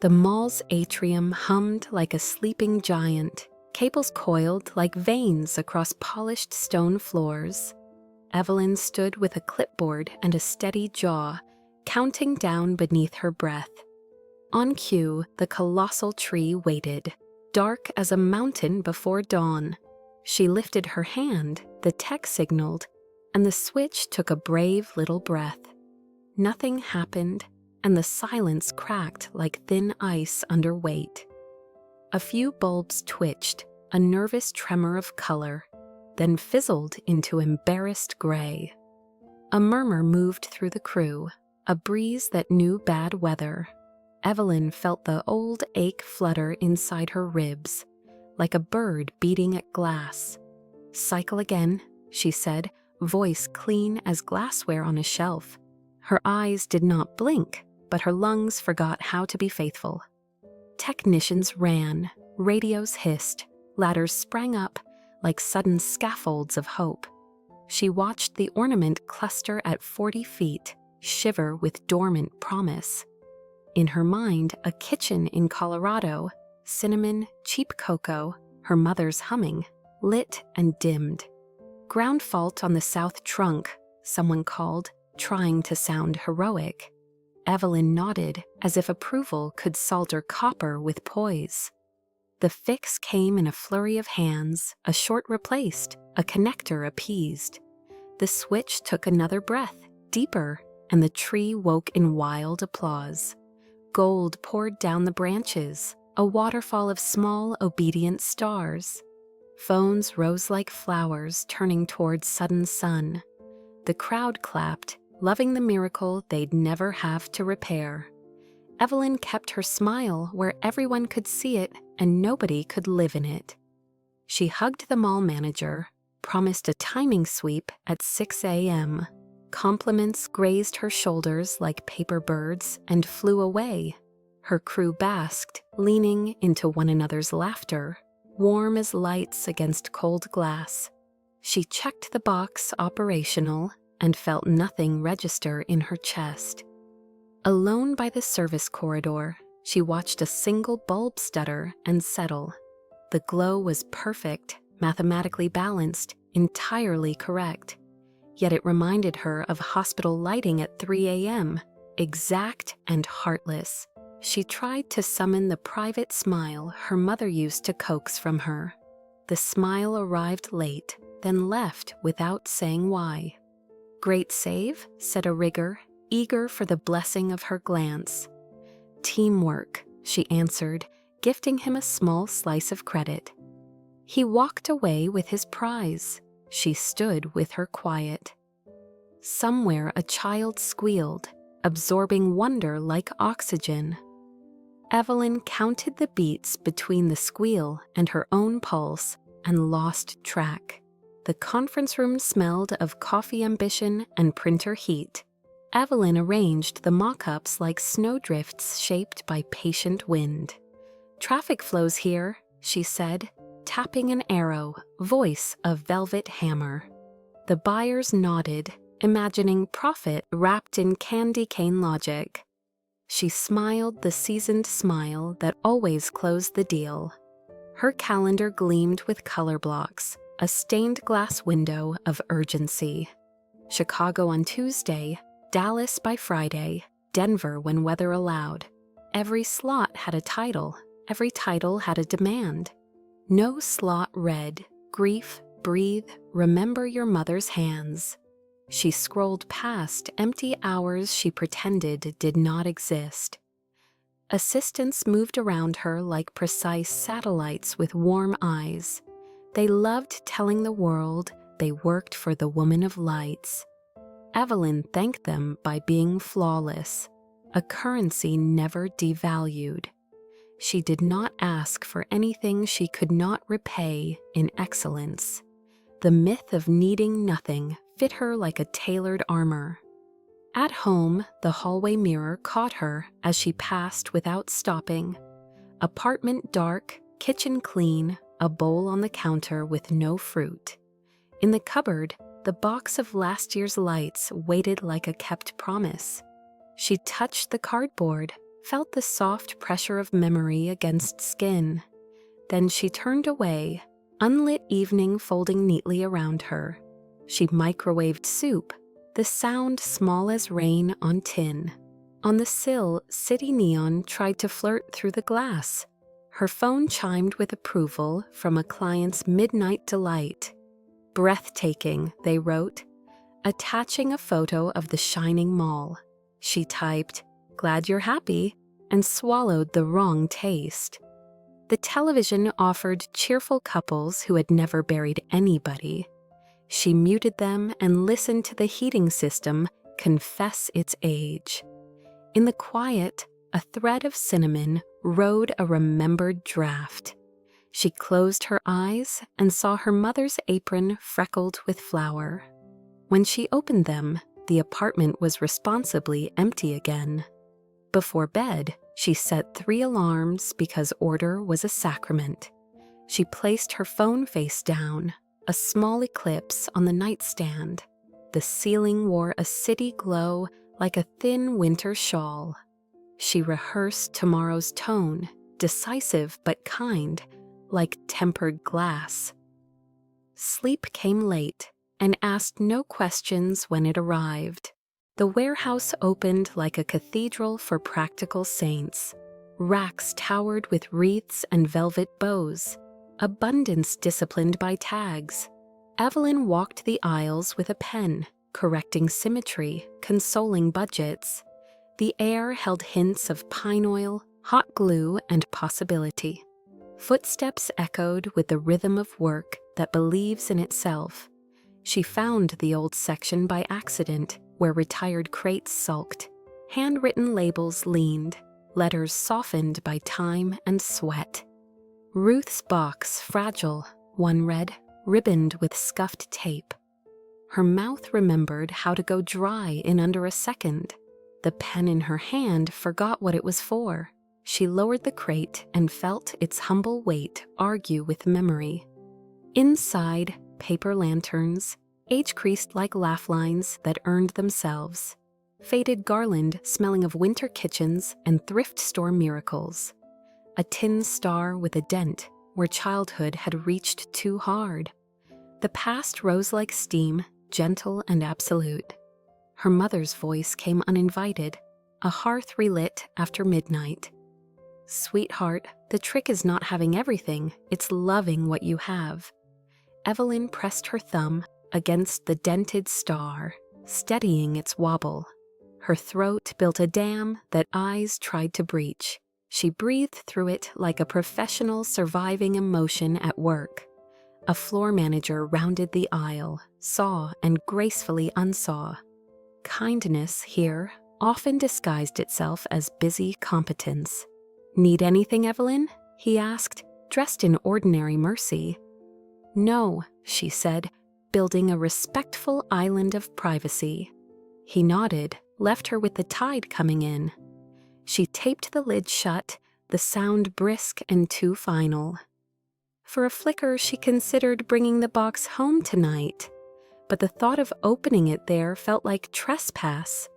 The mall's atrium hummed like a sleeping giant, cables coiled like veins across polished stone floors. Evelyn stood with a clipboard and a steady jaw, counting down beneath her breath. On cue, the colossal tree waited, dark as a mountain before dawn. She lifted her hand, the tech signaled, and the switch took a brave little breath. Nothing happened, and the silence cracked like thin ice under weight. A few bulbs twitched, a nervous tremor of color, then fizzled into embarrassed gray. A murmur moved through the crew, a breeze that knew bad weather. Evelyn felt the old ache flutter inside her ribs, like a bird beating at glass. "Cycle again," she said, voice clean as glassware on a shelf. Her eyes did not blink, but her lungs forgot how to be faithful. Technicians ran, radios hissed, ladders sprang up like sudden scaffolds of hope. She watched the ornament cluster at 40 feet, shiver with dormant promise. In her mind, a kitchen in Colorado, cinnamon, cheap cocoa, her mother's humming, lit and dimmed. "Ground fault on the south trunk," someone called, trying to sound heroic. Evelyn nodded, as if approval could solder copper with poise. The fix came in a flurry of hands, a short replaced, a connector appeased. The switch took another breath, deeper, and the tree woke in wild applause. Gold poured down the branches, a waterfall of small, obedient stars. Phones rose like flowers turning toward sudden sun. The crowd clapped, loving the miracle they'd never have to repair. Evelyn kept her smile where everyone could see it and nobody could live in it. She hugged the mall manager, promised a timing sweep at 6 a.m. Compliments grazed her shoulders like paper birds and flew away. Her crew basked, leaning into one another's laughter, warm as lights against cold glass. She checked the box operational and felt nothing register in her chest. Alone by the service corridor, she watched a single bulb stutter and settle. The glow was perfect, mathematically balanced, entirely correct. Yet it reminded her of hospital lighting at 3 a.m., exact and heartless. She tried to summon the private smile her mother used to coax from her. The smile arrived late, then left without saying why. "Great save," said a rigger, eager for the blessing of her glance. "Teamwork," she answered, gifting him a small slice of credit. He walked away with his prize. She stood with her quiet. Somewhere a child squealed, absorbing wonder like oxygen. Evelyn counted the beats between the squeal and her own pulse and lost track. The conference room smelled of coffee ambition and printer heat. Evelyn arranged the mock-ups like snowdrifts shaped by patient wind. "Traffic flows here," she said, tapping an arrow, voice a velvet hammer. The buyers nodded, imagining profit wrapped in candy cane logic. She smiled the seasoned smile that always closed the deal. Her calendar gleamed with color blocks, a stained glass window of urgency. Chicago on Tuesday, Dallas by Friday, Denver when weather allowed. Every slot had a title, every title had a demand. No slot read, "Grief, breathe, remember your mother's hands." She scrolled past empty hours she pretended did not exist. Assistants moved around her like precise satellites with warm eyes. They loved telling the world they worked for the woman of lights. Evelyn thanked them by being flawless, a currency never devalued. She did not ask for anything she could not repay in excellence. The myth of needing nothing fit her like a tailored armor. At home, the hallway mirror caught her as she passed without stopping. Apartment dark, kitchen clean, a bowl on the counter with no fruit. In the cupboard, the box of last year's lights waited like a kept promise. She touched the cardboard, felt the soft pressure of memory against skin. Then she turned away, unlit evening folding neatly around her. She microwaved soup, the sound small as rain on tin. On the sill, city neon tried to flirt through the glass. Her phone chimed with approval from a client's midnight delight. Breathtaking, they wrote, attaching a photo of the shining mall. She typed, "Glad you're happy," and swallowed the wrong taste. The television offered cheerful couples who had never buried anybody. She muted them and listened to the heating system confess its age. In the quiet, a thread of cinnamon rode a remembered draft. She closed her eyes and saw her mother's apron freckled with flour. When she opened them, the apartment was responsibly empty again. Before bed, she set 3 alarms because order was a sacrament. She placed her phone face down, a small eclipse on the nightstand. The ceiling wore a city glow like a thin winter shawl. She rehearsed tomorrow's tone, decisive but kind, like tempered glass. Sleep came late and asked no questions when it arrived. The warehouse opened like a cathedral for practical saints. Racks towered with wreaths and velvet bows, abundance disciplined by tags. Evelyn walked the aisles with a pen, correcting symmetry, consoling budgets. The air held hints of pine oil, hot glue, and possibility. Footsteps echoed with the rhythm of work that believes in itself. She found the old section by accident, where retired crates sulked. Handwritten labels leaned, letters softened by time and sweat. Ruth's box, fragile, one read, ribboned with scuffed tape. Her mouth remembered how to go dry in under a second. The pen in her hand forgot what it was for. She lowered the crate and felt its humble weight argue with memory. Inside, paper lanterns, age-creased like laugh lines that earned themselves. Faded garland smelling of winter kitchens and thrift store miracles. A tin star with a dent where childhood had reached too hard. The past rose like steam, gentle and absolute. Her mother's voice came uninvited, a hearth relit after midnight. "Sweetheart, the trick is not having everything, it's loving what you have." Evelyn pressed her thumb against the dented star, steadying its wobble. Her throat built a dam that eyes tried to breach. She breathed through it like a professional surviving emotion at work. A floor manager rounded the aisle, saw and gracefully unsaw. Kindness here often disguised itself as busy competence. "Need anything, Evelyn?" he asked, dressed in ordinary mercy. "No," she said, building a respectful island of privacy. He nodded, left her with the tide coming in. She taped the lid shut, the sound brisk and too final. For a flicker, she considered bringing the box home tonight, but the thought of opening it there felt like trespass.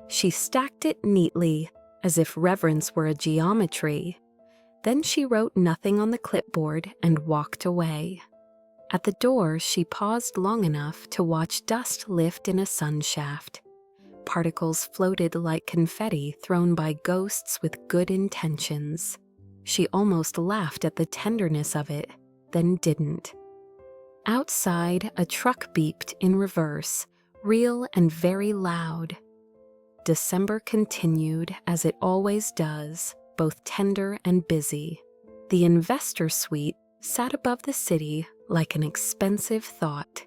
She stacked it neatly, as if reverence were a geometry. Then she wrote nothing on the clipboard and walked away. At the door, she paused long enough to watch dust lift in a sun shaft. Particles floated like confetti thrown by ghosts with good intentions. She almost laughed at the tenderness of it, then didn't. Outside, a truck beeped in reverse, real and very loud. December continued as it always does, both tender and busy. The investor suite sat above the city like an expensive thought.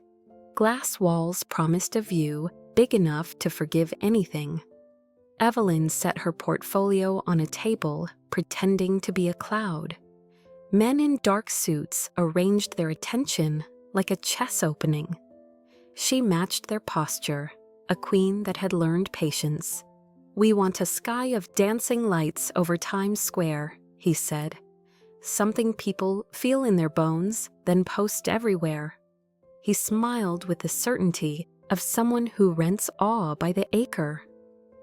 Glass walls promised a view big enough to forgive anything. Evelyn set her portfolio on a table, pretending to be a cloud. Men in dark suits arranged their attention like a chess opening. She matched their posture, a queen that had learned patience. "We want a sky of dancing lights over Times Square," he said. "Something people feel in their bones, then post everywhere." He smiled with the certainty of someone who rents awe by the acre.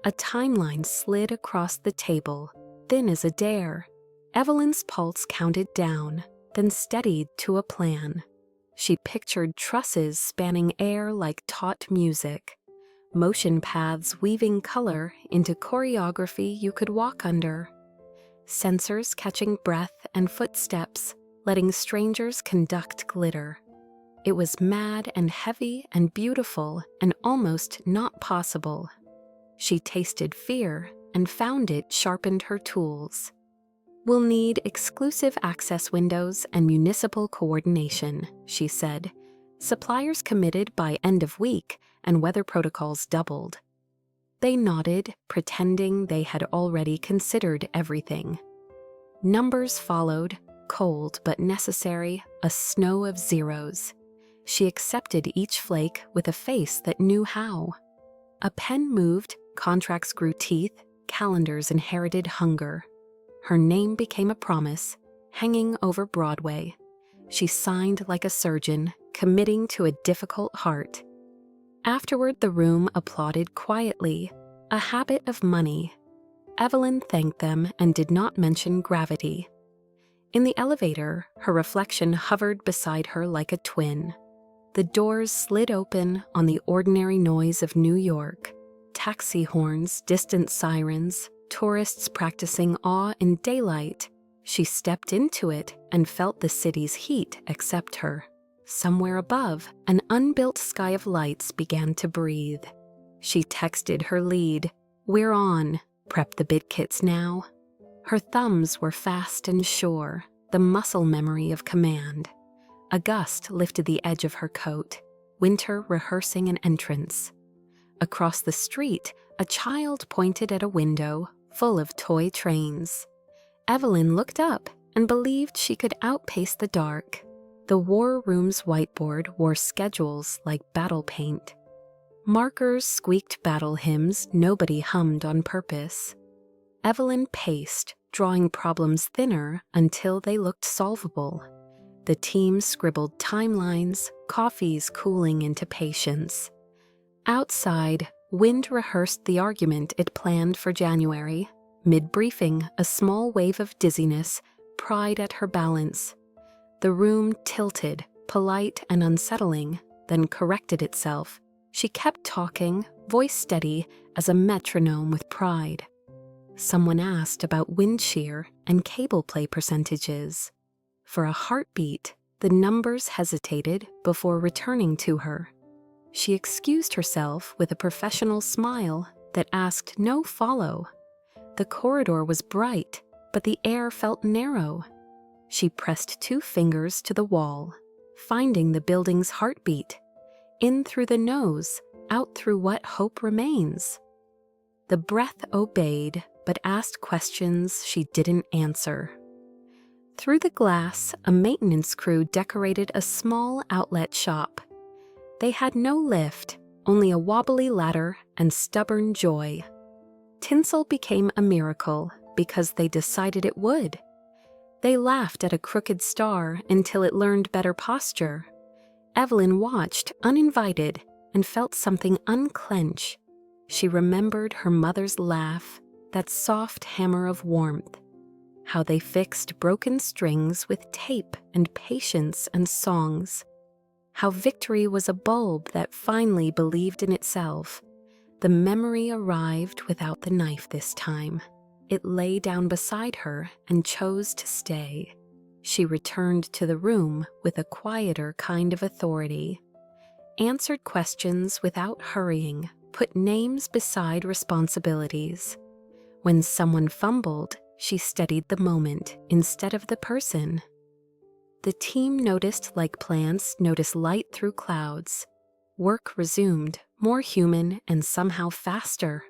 A timeline slid across the table, thin as a dare. Evelyn's pulse counted down, then steadied to a plan. She pictured trusses spanning air like taut music, motion paths weaving color into choreography you could walk under, sensors catching breath and footsteps, letting strangers conduct glitter. It was mad and heavy and beautiful and almost not possible. She tasted fear and found it sharpened her tools. "We'll need exclusive access windows and municipal coordination," she said. Suppliers committed by end of week, and weather protocols doubled. They nodded, pretending they had already considered everything. Numbers followed, cold but necessary, a snow of zeros. She accepted each flake with a face that knew how. A pen moved, contracts grew teeth, calendars inherited hunger. Her name became a promise, hanging over Broadway. She signed like a surgeon, committing to a difficult heart. Afterward, the room applauded quietly, a habit of money. Evelyn thanked them and did not mention gravity. In the elevator, her reflection hovered beside her like a twin. The doors slid open on the ordinary noise of New York. Taxi horns, distant sirens, tourists practicing awe in daylight. She stepped into it and felt the city's heat accept her. Somewhere above, an unbuilt sky of lights began to breathe. She texted her lead, "We're on. Prep the bid kits now." Her thumbs were fast and sure, the muscle memory of command. A gust lifted the edge of her coat, winter rehearsing an entrance. Across the street, a child pointed at a window full of toy trains. Evelyn looked up and believed she could outpace the dark. The war room's whiteboard wore schedules like battle paint. Markers squeaked battle hymns nobody hummed on purpose. Evelyn paced, drawing problems thinner until they looked solvable. The team scribbled timelines, coffees cooling into patience. Outside, wind rehearsed the argument it planned for January. Mid-briefing, a small wave of dizziness pried at her balance. The room tilted, polite and unsettling, then corrected itself. She kept talking, voice steady as a metronome with pride. Someone asked about wind shear and cable play percentages. For a heartbeat, the numbers hesitated before returning to her. She excused herself with a professional smile that asked no follow. The corridor was bright, but the air felt narrow. She pressed 2 fingers to the wall, finding the building's heartbeat. In through the nose, out through what hope remains. The breath obeyed, but asked questions she didn't answer. Through the glass, a maintenance crew decorated a small outlet shop. They had no lift, only a wobbly ladder and stubborn joy. Tinsel became a miracle because they decided it would. They laughed at a crooked star until it learned better posture. Evelyn watched, uninvited, and felt something unclench. She remembered her mother's laugh, that soft hammer of warmth. How they fixed broken strings with tape and patience and songs. How victory was a bulb that finally believed in itself. The memory arrived without the knife this time. It lay down beside her and chose to stay. She returned to the room with a quieter kind of authority. Answered questions without hurrying, put names beside responsibilities. When someone fumbled, she studied the moment instead of the person. The team noticed like plants notice light through clouds. Work resumed, more human and somehow faster.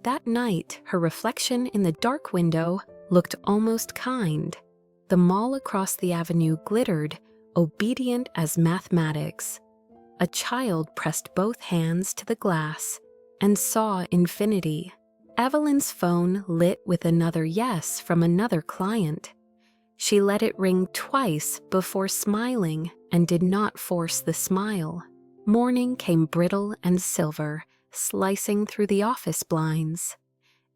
That night, her reflection in the dark window looked almost kind. The mall across the avenue glittered, obedient as mathematics. A child pressed both hands to the glass and saw infinity. Evelyn's phone lit with another yes from another client. She let it ring twice before smiling and did not force the smile. Morning came brittle and silver, slicing through the office blinds.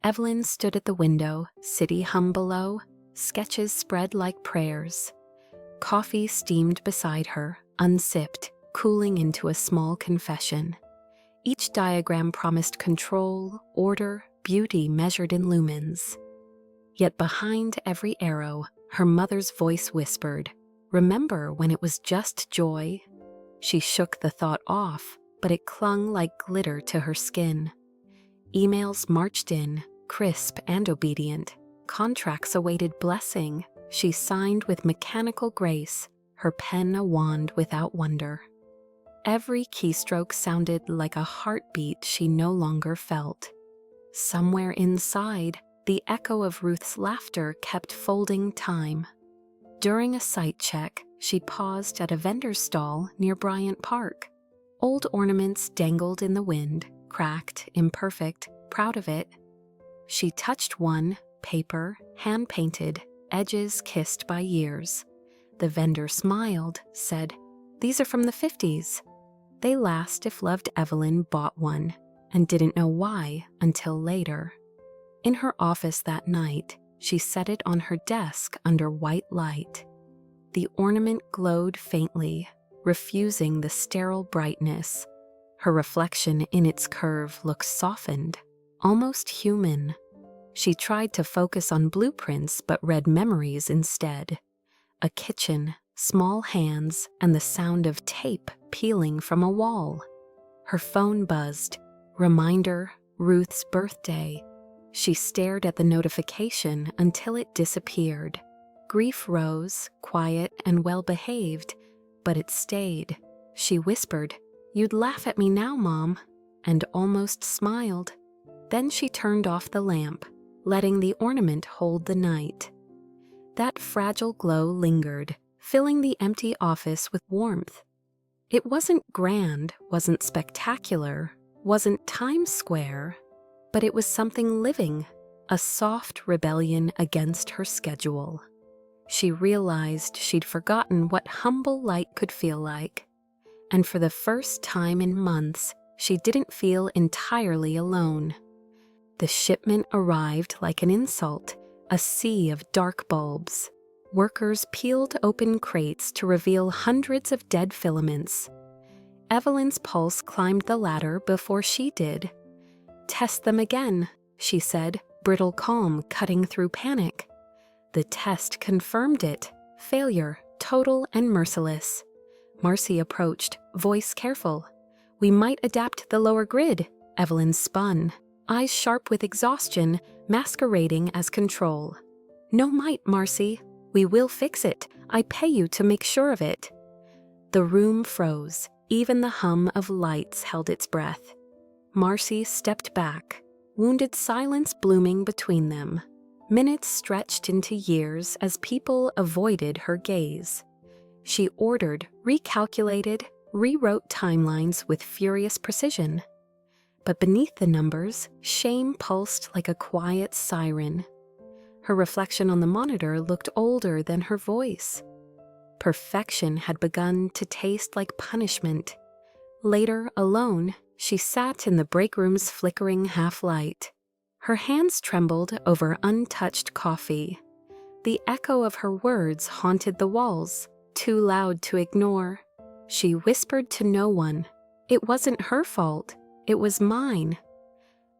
Evelyn stood at the window, city hum below, sketches spread like prayers. Coffee steamed beside her, unsipped, cooling into a small confession. Each diagram promised control, order, beauty measured in lumens. Yet behind every arrow, her mother's voice whispered, "Remember when it was just joy?" She shook the thought off, but it clung like glitter to her skin. Emails marched in, crisp and obedient. Contracts awaited blessing. She signed with mechanical grace, her pen a wand without wonder. Every keystroke sounded like a heartbeat she no longer felt. Somewhere inside, the echo of Ruth's laughter kept folding time. During a site check, she paused at a vendor's stall near Bryant Park. Old ornaments dangled in the wind, cracked, imperfect, proud of it. She touched one, paper, hand-painted, edges kissed by years. The vendor smiled, said, "These are from the 50s. They last if loved Evelyn bought one, and didn't know why until later. In her office that night, she set it on her desk under white light. The ornament glowed faintly, refusing the sterile brightness. Her reflection in its curve looked softened, almost human. She tried to focus on blueprints but read memories instead. A kitchen, small hands, and the sound of tape peeling from a wall. Her phone buzzed. Reminder, Ruth's birthday. She stared at the notification until it disappeared. Grief rose, quiet and well-behaved, but it stayed. She whispered, "You'd laugh at me now, Mom," and almost smiled. Then she turned off the lamp, letting the ornament hold the night. That fragile glow lingered, filling the empty office with warmth. It wasn't grand, wasn't spectacular, wasn't Times Square, but it was something living, a soft rebellion against her schedule. She realized she'd forgotten what humble light could feel like, and for the first time in months, she didn't feel entirely alone. The shipment arrived like an insult, a sea of dark bulbs. Workers peeled open crates to reveal hundreds of dead filaments. Evelyn's pulse climbed the ladder before she did. "Test them again," she said, brittle calm cutting through panic. The test confirmed it. Failure, total and merciless. Marcy approached, voice careful. "We might adapt the lower grid," Evelyn spun, eyes sharp with exhaustion, masquerading as control. "No might, Marcy. We will fix it. I pay you to make sure of it." The room froze. Even the hum of lights held its breath. Marcy stepped back, wounded silence blooming between them. Minutes stretched into years as people avoided her gaze. She ordered, recalculated, rewrote timelines with furious precision. But beneath the numbers, shame pulsed like a quiet siren. Her reflection on the monitor looked older than her voice. Perfection had begun to taste like punishment. Later, alone, she sat in the break room's flickering half-light. Her hands trembled over untouched coffee. The echo of her words haunted the walls, too loud to ignore. She whispered to no one. It wasn't her fault. It was mine.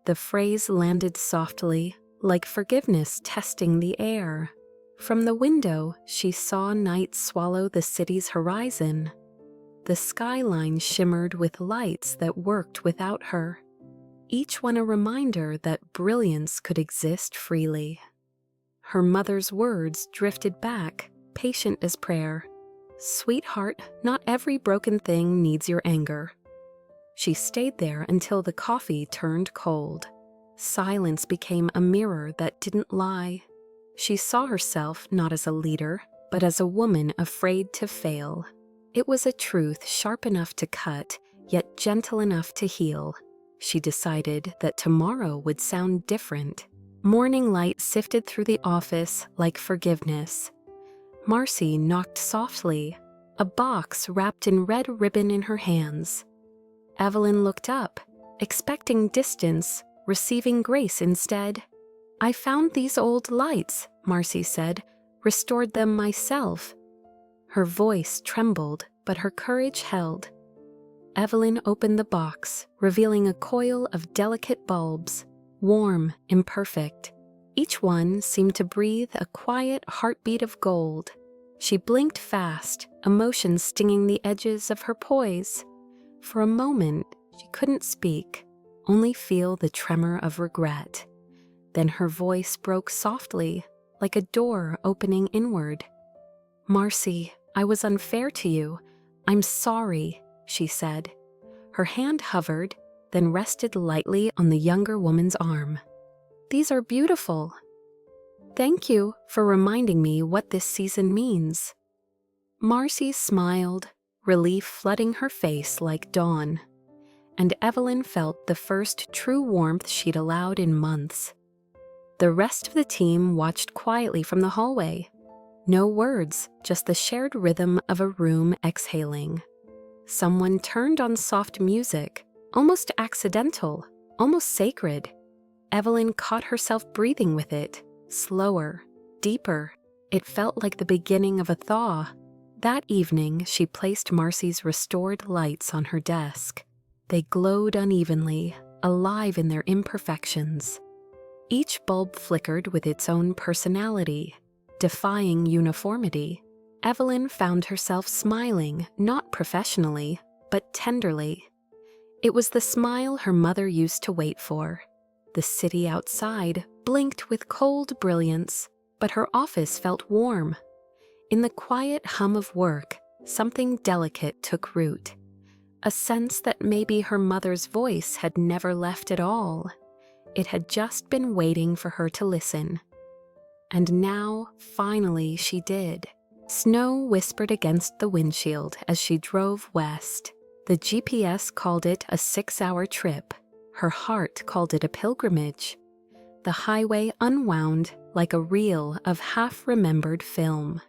The phrase landed softly, like forgiveness testing the air. From the window, she saw night swallow the city's horizon. The skyline shimmered with lights that worked without her. Each one a reminder that brilliance could exist freely. Her mother's words drifted back, patient as prayer. "Sweetheart, not every broken thing needs your anger." She stayed there until the coffee turned cold. Silence became a mirror that didn't lie. She saw herself not as a leader, but as a woman afraid to fail. It was a truth sharp enough to cut, yet gentle enough to heal. She decided that tomorrow would sound different. Morning light sifted through the office like forgiveness. Marcy knocked softly, a box wrapped in red ribbon in her hands. Evelyn looked up, expecting distance, receiving grace instead. "I found these old lights," Marcy said, "restored them myself." Her voice trembled, but her courage held. Evelyn opened the box, revealing a coil of delicate bulbs, warm, imperfect. Each one seemed to breathe a quiet heartbeat of gold. She blinked fast, emotion stinging the edges of her poise. For a moment, she couldn't speak, only feel the tremor of regret. Then her voice broke softly, like a door opening inward. "Marcy, I was unfair to you. I'm sorry," she said. Her hand hovered, then rested lightly on the younger woman's arm. "These are beautiful. Thank you for reminding me what this season means." Marcy smiled, relief flooding her face like dawn. And Evelyn felt the first true warmth she'd allowed in months. The rest of the team watched quietly from the hallway. No words, just the shared rhythm of a room exhaling. Someone turned on soft music, almost accidental, almost sacred. Evelyn caught herself breathing with it, slower, deeper. It felt like the beginning of a thaw. That evening, she placed Marcy's restored lights on her desk. They glowed unevenly, alive in their imperfections. Each bulb flickered with its own personality, defying uniformity. Evelyn found herself smiling, not professionally, but tenderly. It was the smile her mother used to wait for. The city outside blinked with cold brilliance, but her office felt warm. In the quiet hum of work, something delicate took root. A sense that maybe her mother's voice had never left at all. It had just been waiting for her to listen. And now, finally, she did. Snow whispered against the windshield as she drove west. The GPS called it a 6-hour trip. Her heart called it a pilgrimage. The highway unwound like a reel of half-remembered film.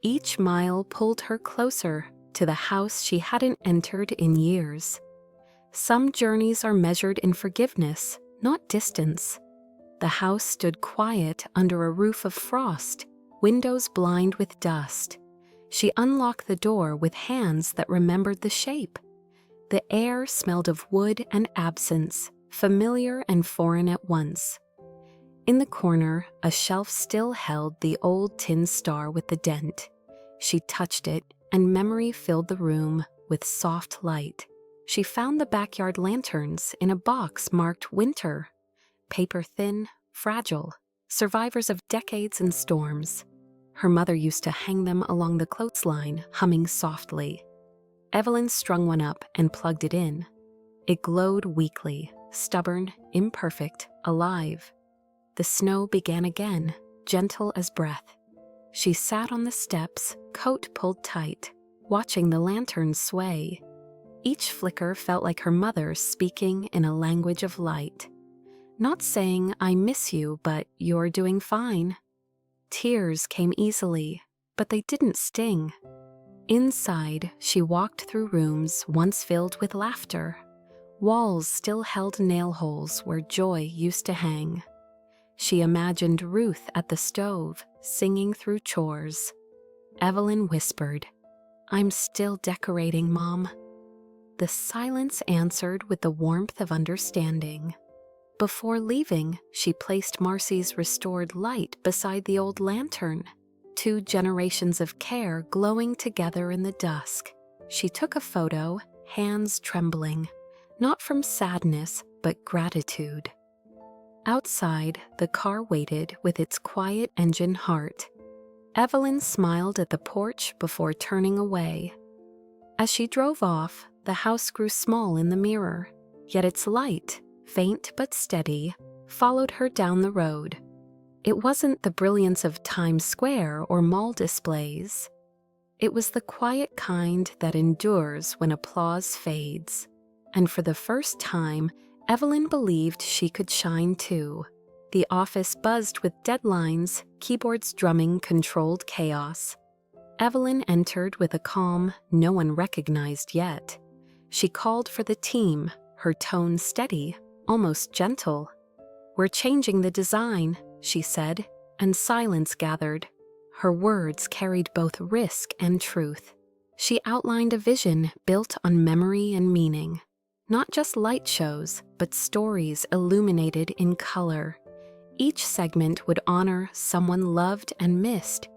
Each mile pulled her closer to the house she hadn't entered in years. Some journeys are measured in forgiveness, not distance. The house stood quiet under a roof of frost, windows blind with dust. She unlocked the door with hands that remembered the shape. The air smelled of wood and absence, familiar and foreign at once. In the corner, a shelf still held the old tin star with the dent. She touched it, and memory filled the room with soft light. She found the backyard lanterns in a box marked winter. Paper thin, fragile, survivors of decades and storms. Her mother used to hang them along the clothesline, humming softly. Evelyn strung one up and plugged it in. It glowed weakly, stubborn, imperfect, alive. The snow began again, gentle as breath. She sat on the steps, coat pulled tight, watching the lanterns sway. Each flicker felt like her mother speaking in a language of light. Not saying, "I miss you, but you're doing fine." Tears came easily, but they didn't sting. Inside, she walked through rooms once filled with laughter. Walls still held nail holes where joy used to hang. She imagined Ruth at the stove, singing through chores. Evelyn whispered, "I'm still decorating, Mom." The silence answered with the warmth of understanding. Before leaving, she placed Marcy's restored light beside the old lantern, 2 generations of care glowing together in the dusk. She took a photo, hands trembling, not from sadness, but gratitude. Outside, the car waited with its quiet engine heart. Evelyn smiled at the porch before turning away. As she drove off, the house grew small in the mirror, yet its light, faint but steady, followed her down the road. It wasn't the brilliance of Times Square or mall displays. It was the quiet kind that endures when applause fades. And for the first time, Evelyn believed she could shine too. The office buzzed with deadlines, keyboards drumming controlled chaos. Evelyn entered with a calm no one recognized yet. She called for the team, her tone steady, almost gentle. "We're changing the design," she said, and silence gathered. Her words carried both risk and truth. She outlined a vision built on memory and meaning. Not just light shows, but stories illuminated in color. Each segment would honor someone loved and missed.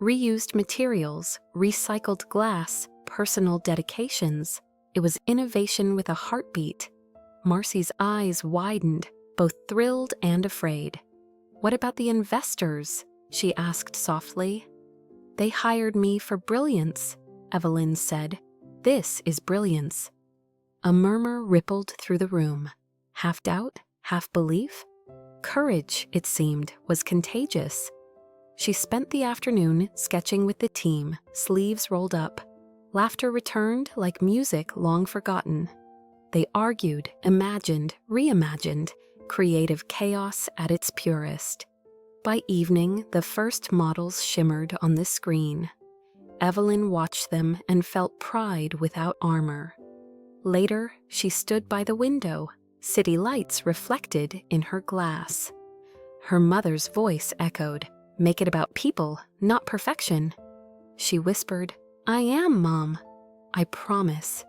Reused materials, recycled glass, personal dedications. It was innovation with a heartbeat. Marcy's eyes widened, both thrilled and afraid. "What about the investors?" she asked softly. "They hired me for brilliance," Evelyn said. "This is brilliance." A murmur rippled through the room. Half doubt, half belief. Courage, it seemed, was contagious. She spent the afternoon sketching with the team, sleeves rolled up. Laughter returned like music long forgotten. They argued, imagined, reimagined, creative chaos at its purest. By evening, the first models shimmered on the screen. Evelyn watched them and felt pride without armor. Later, she stood by the window, city lights reflected in her glass. Her mother's voice echoed, "Make it about people, not perfection." She whispered, "I am, Mom. I promise."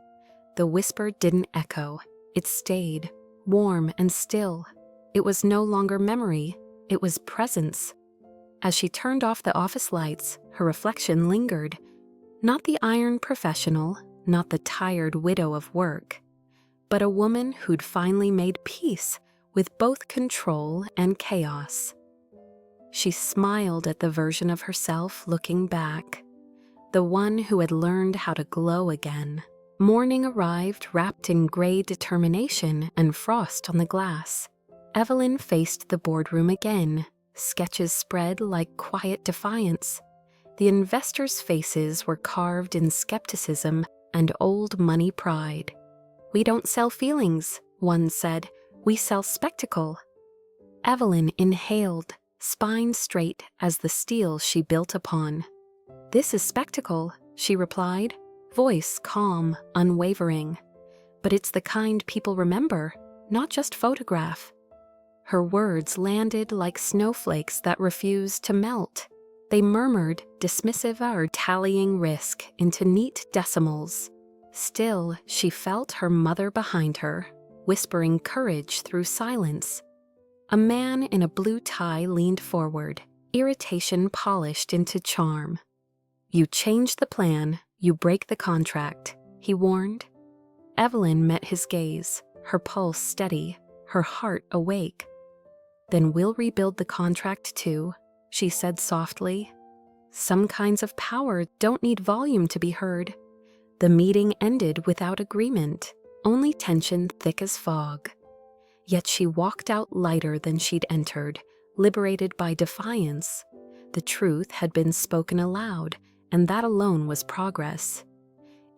The whisper didn't echo. It stayed, warm and still. It was no longer memory, it was presence. As she turned off the office lights, her reflection lingered. Not the iron professional, not the tired widow of work, but a woman who'd finally made peace with both control and chaos. She smiled at the version of herself looking back, the one who had learned how to glow again. Morning arrived wrapped in gray determination and frost on the glass. Evelyn faced the boardroom again, sketches spread like quiet defiance. The investors' faces were carved in skepticism and old money pride. "We don't sell feelings," one said. "We sell spectacle." Evelyn inhaled, spine straight as the steel she built upon. "This is spectacle," she replied, voice calm, unwavering. "But it's the kind people remember, not just photograph." Her words landed like snowflakes that refused to melt. They murmured, dismissive or tallying risk into neat decimals. Still, she felt her mother behind her, whispering courage through silence. A man in a blue tie leaned forward, irritation polished into charm. "You change the plan, you break the contract," he warned. Evelyn met his gaze, her pulse steady, her heart awake. "Then we'll rebuild the contract too," she said softly. "Some kinds of power don't need volume to be heard." The meeting ended without agreement, only tension thick as fog. Yet she walked out lighter than she'd entered, liberated by defiance. The truth had been spoken aloud, and that alone was progress.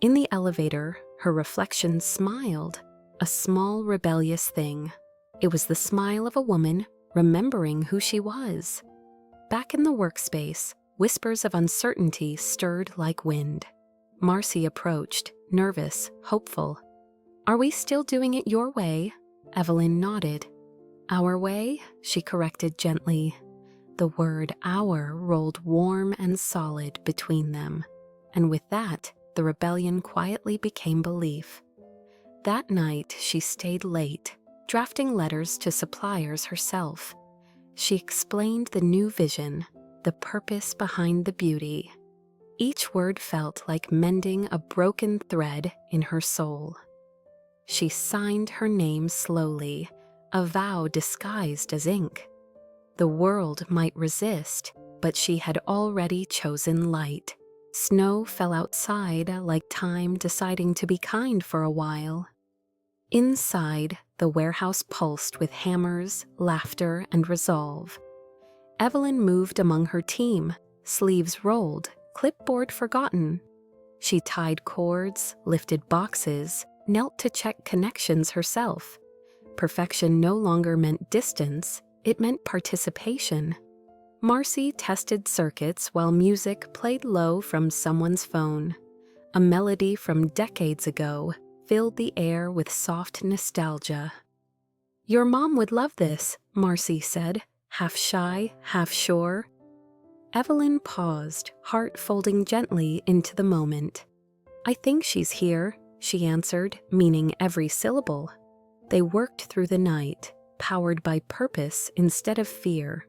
In the elevator, her reflection smiled, a small rebellious thing. It was the smile of a woman remembering who she was. Back in the workspace, whispers of uncertainty stirred like wind. Marcy approached, nervous, hopeful. "Are we still doing it your way?" Evelyn nodded. "Our way?" she corrected gently. The word "our" rolled warm and solid between them, and with that, the rebellion quietly became belief. That night, she stayed late, drafting letters to suppliers herself. She explained the new vision, the purpose behind the beauty. Each word felt like mending a broken thread in her soul. She signed her name slowly, a vow disguised as ink. The world might resist, but she had already chosen light. Snow fell outside like time deciding to be kind for a while. Inside, the warehouse pulsed with hammers, laughter, and resolve. Evelyn moved among her team, sleeves rolled, clipboard forgotten. She tied cords, lifted boxes, knelt to check connections herself. Perfection no longer meant distance, it meant participation. Marcy tested circuits while music played low from someone's phone. A melody from decades ago, filled the air with soft nostalgia. "Your mom would love this," Marcy said, half shy, half sure. Evelyn paused, heart folding gently into the moment. "I think she's here," she answered, meaning every syllable. They worked through the night, powered by purpose instead of fear.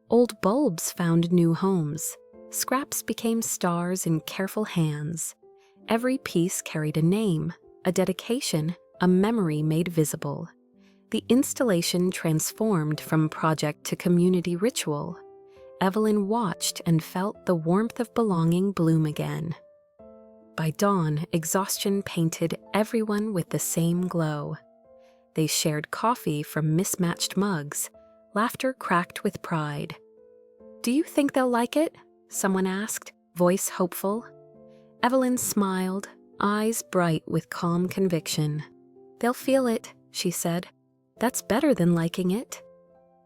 Old bulbs found new homes. Scraps became stars in careful hands. Every piece carried a name, a dedication, a memory made visible. The installation transformed from project to community ritual. Evelyn watched and felt the warmth of belonging bloom again. By dawn, exhaustion painted everyone with the same glow. They shared coffee from mismatched mugs. Laughter cracked with pride. "Do you think they'll like it?" someone asked, voice hopeful. Evelyn smiled, eyes bright with calm conviction. "They'll feel it," she said. "That's better than liking it."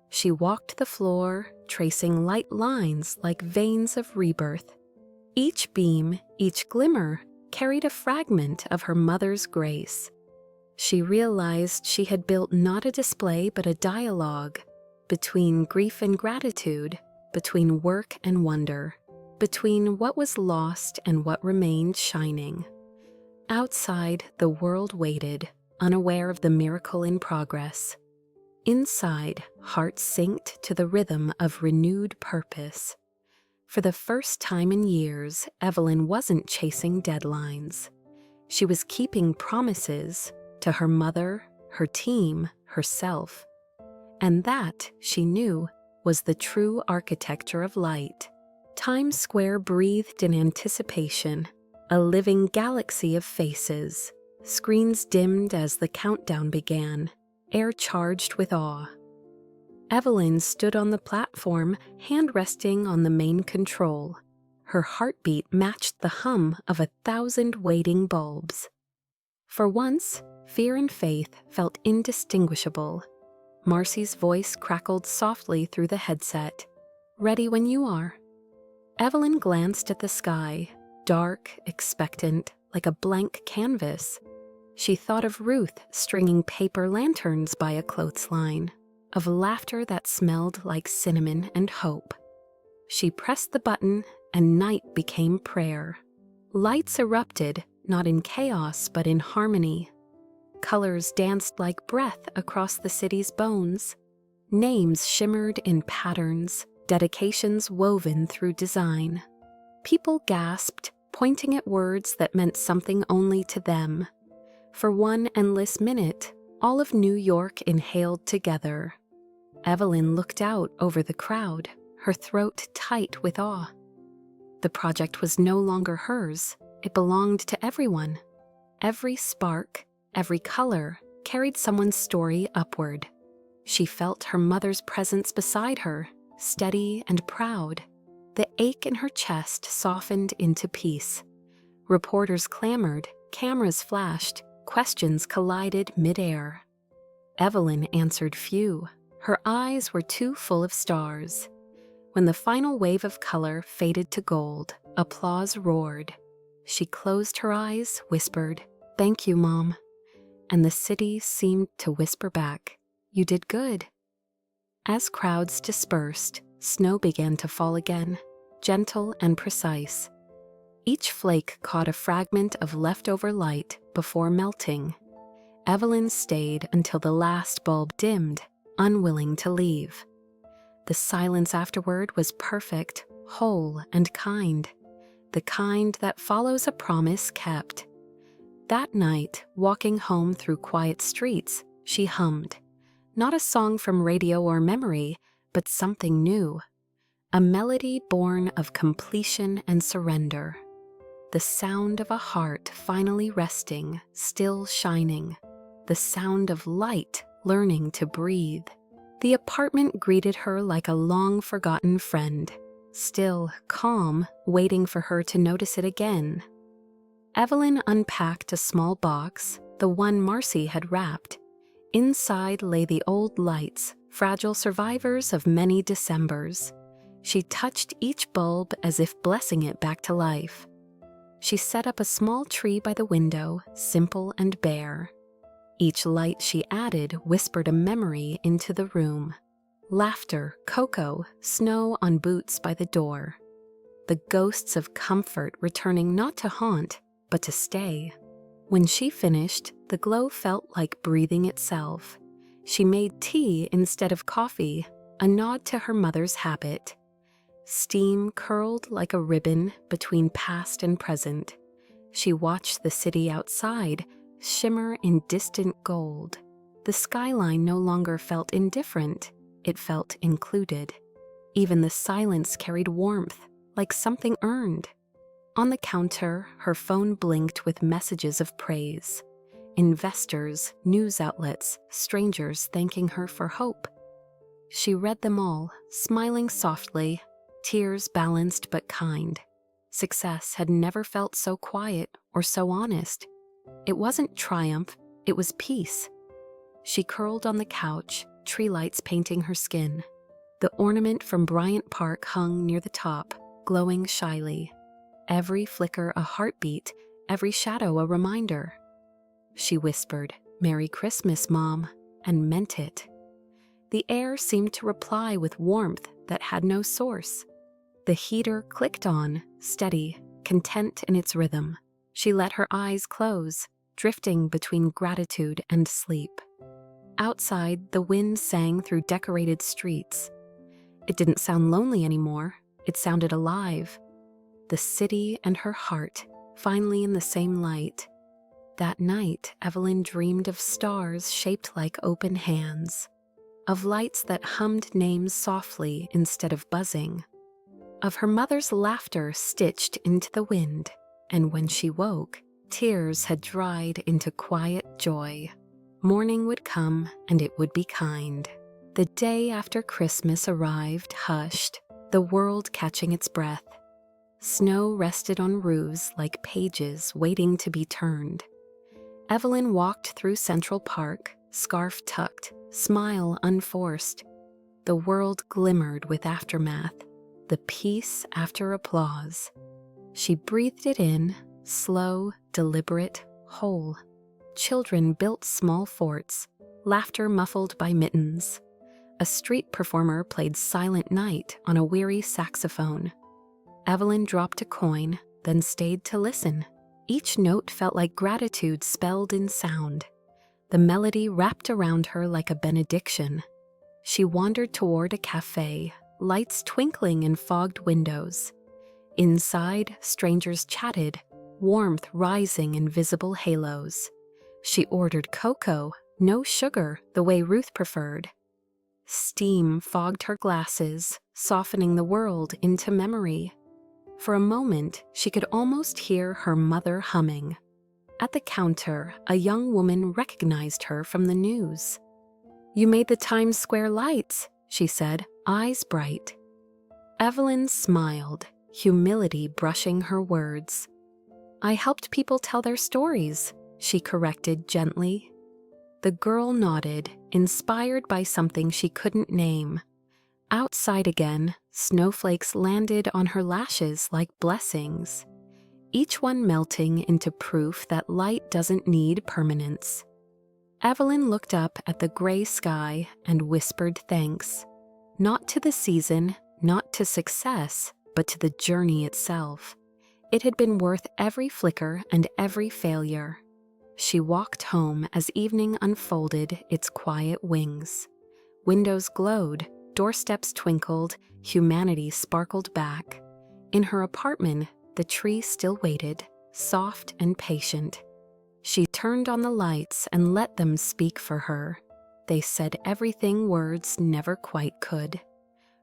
She walked the floor, tracing light lines like veins of rebirth. Each beam, each glimmer, carried a fragment of her mother's grace. She realized she had built not a display but a dialogue, between grief and gratitude, between work and wonder, between what was lost and what remained shining. Outside, the world waited, unaware of the miracle in progress. Inside, hearts synced to the rhythm of renewed purpose. For the first time in years, Evelyn wasn't chasing deadlines. She was keeping promises to her mother, her team, herself. And that, she knew, was the true architecture of light. Times Square breathed in anticipation, a living galaxy of faces. Screens dimmed as the countdown began, air charged with awe. Evelyn stood on the platform, hand resting on the main control. Her heartbeat matched the hum of 1,000 waiting bulbs. For once, fear and faith felt indistinguishable. Marcy's voice crackled softly through the headset. "Ready when you are." Evelyn glanced at the sky, dark, expectant, like a blank canvas. She thought of Ruth stringing paper lanterns by a clothesline, of laughter that smelled like cinnamon and hope. She pressed the button, and night became prayer. Lights erupted, not in chaos but in harmony. Colors danced like breath across the city's bones. Names shimmered in patterns, dedications woven through design. People gasped, pointing at words that meant something only to them. For one endless minute, all of New York inhaled together. Evelyn looked out over the crowd, her throat tight with awe. The project was no longer hers. It belonged to everyone. Every spark, every color, carried someone's story upward. She felt her mother's presence beside her, steady and proud. The ache in her chest softened into peace. Reporters clamored, cameras flashed, questions collided midair. Evelyn answered few. Her eyes were too full of stars. When the final wave of color faded to gold, applause roared. She closed her eyes, whispered, "Thank you, Mom." And the city seemed to whisper back, "You did good." As crowds dispersed, snow began to fall again, gentle and precise. Each flake caught a fragment of leftover light before melting. Evelyn stayed until the last bulb dimmed, unwilling to leave. The silence afterward was perfect, whole, and kind. The kind that follows a promise kept. That night, walking home through quiet streets, she hummed. Not a song from radio or memory, but something new. A melody born of completion and surrender. The sound of a heart finally resting, still shining. The sound of light learning to breathe. The apartment greeted her like a long-forgotten friend, still, calm, waiting for her to notice it again. Evelyn unpacked a small box, the one Marcy had wrapped. Inside lay the old lights, fragile survivors of many Decembers. She touched each bulb as if blessing it back to life. She set up a small tree by the window, simple and bare. Each light she added whispered a memory into the room. Laughter, cocoa, snow on boots by the door. The ghosts of comfort returning not to haunt, but to stay. When she finished, the glow felt like breathing itself. She made tea instead of coffee, a nod to her mother's habit. Steam curled like a ribbon between past and present. She watched the city outside shimmer in distant gold. The skyline no longer felt indifferent, it felt included. Even the silence carried warmth, like something earned. On the counter, her phone blinked with messages of praise. Investors, news outlets, strangers thanking her for hope. She read them all, smiling softly, tears balanced but kind. Success had never felt so quiet or so honest. It wasn't triumph, it was peace. She curled on the couch, tree lights painting her skin. The ornament from Bryant Park hung near the top, glowing shyly. Every flicker a heartbeat, every shadow a reminder. She whispered, "Merry Christmas, Mom," and meant it. The air seemed to reply with warmth that had no source. The heater clicked on, steady, content in its rhythm. She let her eyes close, drifting between gratitude and sleep. Outside, the wind sang through decorated streets. It didn't sound lonely anymore. It sounded alive. The city and her heart, finally in the same light. That night, Evelyn dreamed of stars shaped like open hands, of lights that hummed names softly instead of buzzing, of her mother's laughter stitched into the wind, and when she woke, tears had dried into quiet joy. Morning would come, and it would be kind. The day after Christmas arrived hushed, the world catching its breath. Snow rested on roofs like pages waiting to be turned. Evelyn walked through Central Park, scarf tucked, smile unforced. The world glimmered with aftermath, the peace after applause. She breathed it in, slow, deliberate, whole. Children built small forts, laughter muffled by mittens. A street performer played Silent Night on a weary saxophone. Evelyn dropped a coin, then stayed to listen. Each note felt like gratitude spelled in sound. The melody wrapped around her like a benediction. She wandered toward a cafe, lights twinkling in fogged windows. Inside, strangers chatted, warmth rising in visible halos. She ordered cocoa, no sugar, the way Ruth preferred. Steam fogged her glasses, softening the world into memory. For a moment, she could almost hear her mother humming. At the counter, a young woman recognized her from the news. "You made the Times Square lights," she said, eyes bright. Evelyn smiled, humility brushing her words. "I helped people tell their stories," she corrected gently. The girl nodded, inspired by something she couldn't name. Outside again, snowflakes landed on her lashes like blessings, each one melting into proof that light doesn't need permanence. Evelyn looked up at the gray sky and whispered thanks, not to the season, not to success, but to the journey itself. It had been worth every flicker and every failure. She walked home as evening unfolded its quiet wings. Windows glowed, doorsteps twinkled, humanity sparkled back. In her apartment, the tree still waited, soft and patient. She turned on the lights and let them speak for her. They said everything words never quite could.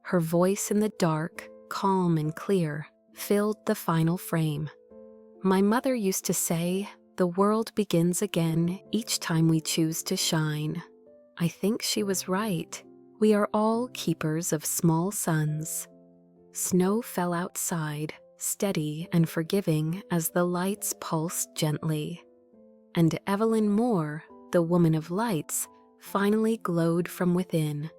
Her voice in the dark, calm and clear, filled the final frame. My mother used to say, "The world begins again each time we choose to shine." I think she was right. We are all keepers of small suns. Snow fell outside, steady and forgiving as the lights pulsed gently. And Evelyn Moore, the woman of lights, finally glowed from within,